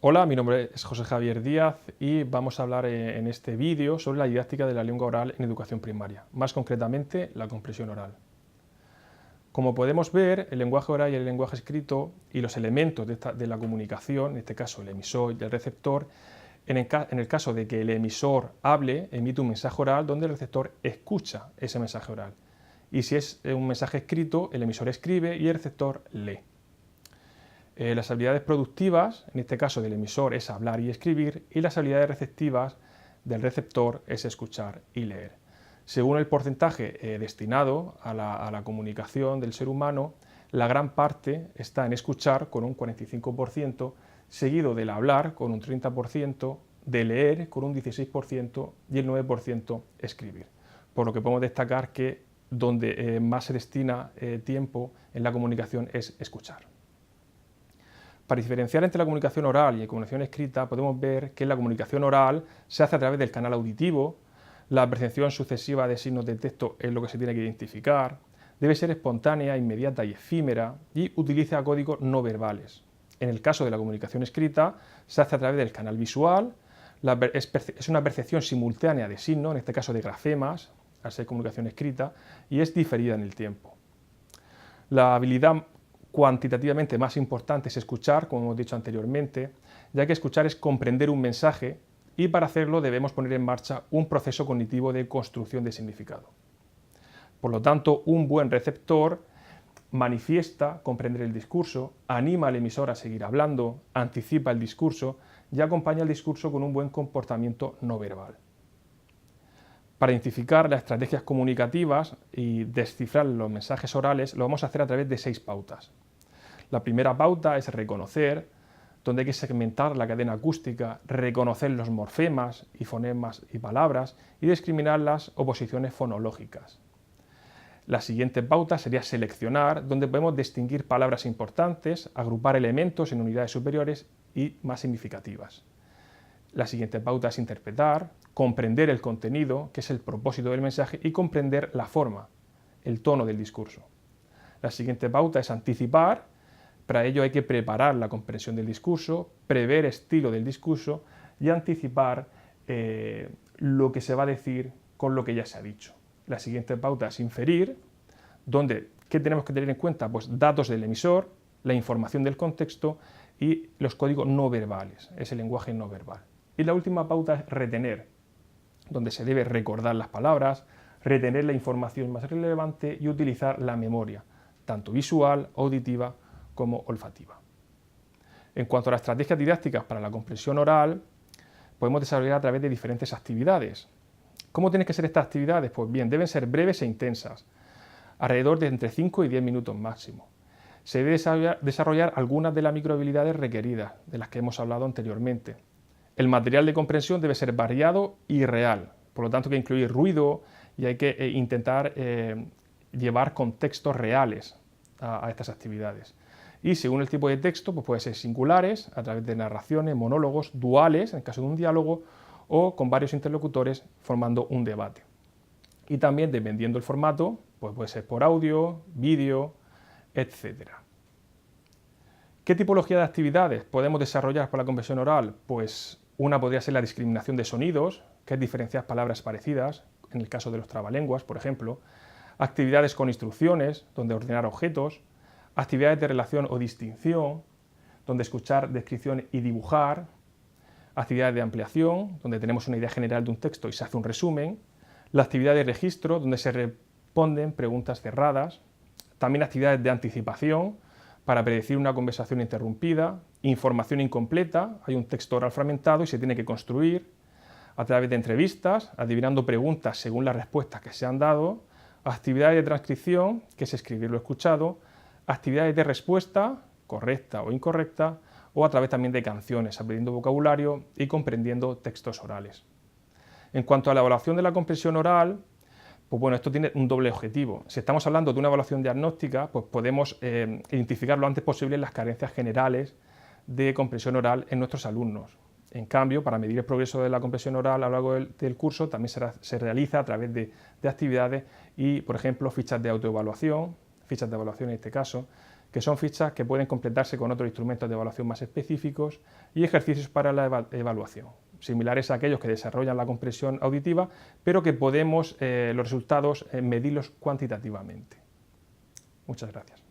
Hola, mi nombre es José Javier Díaz y vamos a hablar en este vídeo sobre la didáctica de la lengua oral en educación primaria, más concretamente la comprensión oral. Como podemos ver, el lenguaje oral y el lenguaje escrito y los elementos de la comunicación, en este caso el emisor y el receptor, en el caso de que el emisor hable, emite un mensaje oral donde el receptor escucha ese mensaje oral. Y si es un mensaje escrito, el emisor escribe y el receptor lee. Las habilidades productivas, en este caso del emisor, es hablar y escribir, y las habilidades receptivas del receptor es escuchar y leer. Según el porcentaje destinado a la comunicación del ser humano, la gran parte está en escuchar con un 45%, seguido del hablar con un 30%, de leer con un 16% y el 9% escribir. Por lo que podemos destacar que donde más se destina tiempo en la comunicación es escuchar. Para diferenciar entre la comunicación oral y la comunicación escrita, podemos ver que la comunicación oral se hace a través del canal auditivo, la percepción sucesiva de signos de texto es lo que se tiene que identificar, debe ser espontánea, inmediata y efímera y utiliza códigos no verbales. En el caso de la comunicación escrita, se hace a través del canal visual, es una percepción simultánea de signos, en este caso de grafemas, al ser comunicación escrita, y es diferida en el tiempo. La habilidad cuantitativamente más importante es escuchar, como hemos dicho anteriormente, ya que escuchar es comprender un mensaje y para hacerlo debemos poner en marcha un proceso cognitivo de construcción de significado. Por lo tanto, un buen receptor manifiesta comprender el discurso, anima al emisor a seguir hablando, anticipa el discurso y acompaña el discurso con un buen comportamiento no verbal. Para identificar las estrategias comunicativas y descifrar los mensajes orales lo vamos a hacer a través de 6 pautas. La primera pauta es reconocer, donde hay que segmentar la cadena acústica, reconocer los morfemas y fonemas y palabras y discriminar las oposiciones fonológicas. La siguiente pauta sería seleccionar, donde podemos distinguir palabras importantes, agrupar elementos en unidades superiores y más significativas. La siguiente pauta es interpretar, comprender el contenido, que es el propósito del mensaje, y comprender la forma, el tono del discurso. La siguiente pauta es anticipar. Para ello hay que preparar la comprensión del discurso, prever el estilo del discurso y anticipar lo que se va a decir con lo que ya se ha dicho. La siguiente pauta es inferir, donde ¿qué tenemos que tener en cuenta? Pues datos del emisor, la información del contexto y los códigos no verbales, ese lenguaje no verbal. Y la última pauta es retener, donde se debe recordar las palabras, retener la información más relevante y utilizar la memoria, tanto visual, auditiva, como olfativa. En cuanto a las estrategias didácticas para la comprensión oral, podemos desarrollar a través de diferentes actividades. ¿Cómo tienen que ser estas actividades? Pues bien, deben ser breves e intensas, alrededor de entre 5 y 10 minutos máximo. Se debe desarrollar algunas de las microhabilidades requeridas, de las que hemos hablado anteriormente. El material de comprensión debe ser variado y real, por lo tanto hay que incluir ruido y hay que intentar llevar contextos reales a estas actividades. Y según el tipo de texto, pues puede ser singulares, a través de narraciones, monólogos, duales, en el caso de un diálogo, o con varios interlocutores formando un debate. Y también, dependiendo del formato, pues puede ser por audio, vídeo, etc. ¿Qué tipología de actividades podemos desarrollar para la comprensión oral? Pues una podría ser la discriminación de sonidos, que es diferenciar palabras parecidas, en el caso de los trabalenguas, por ejemplo, actividades con instrucciones, donde ordenar objetos, actividades de relación o distinción, donde escuchar descripción y dibujar, actividades de ampliación, donde tenemos una idea general de un texto y se hace un resumen, la actividad de registro, donde se responden preguntas cerradas, también actividades de anticipación, para predecir una conversación interrumpida, información incompleta, hay un texto oral fragmentado y se tiene que construir, a través de entrevistas, adivinando preguntas según las respuestas que se han dado, actividades de transcripción, que es escribir lo escuchado, actividades de respuesta, correcta o incorrecta, o a través también de canciones, aprendiendo vocabulario y comprendiendo textos orales. En cuanto a la evaluación de la comprensión oral, pues bueno, esto tiene un doble objetivo. Si estamos hablando de una evaluación diagnóstica, pues podemos identificar lo antes posible las carencias generales de comprensión oral en nuestros alumnos. En cambio, para medir el progreso de la comprensión oral a lo largo del curso, también se realiza a través de actividades y, por ejemplo, fichas de autoevaluación, fichas de evaluación en este caso, que son fichas que pueden completarse con otros instrumentos de evaluación más específicos, y ejercicios para la evaluación, similares a aquellos que desarrollan la comprensión auditiva, pero que podemos los resultados medirlos cuantitativamente. Muchas gracias.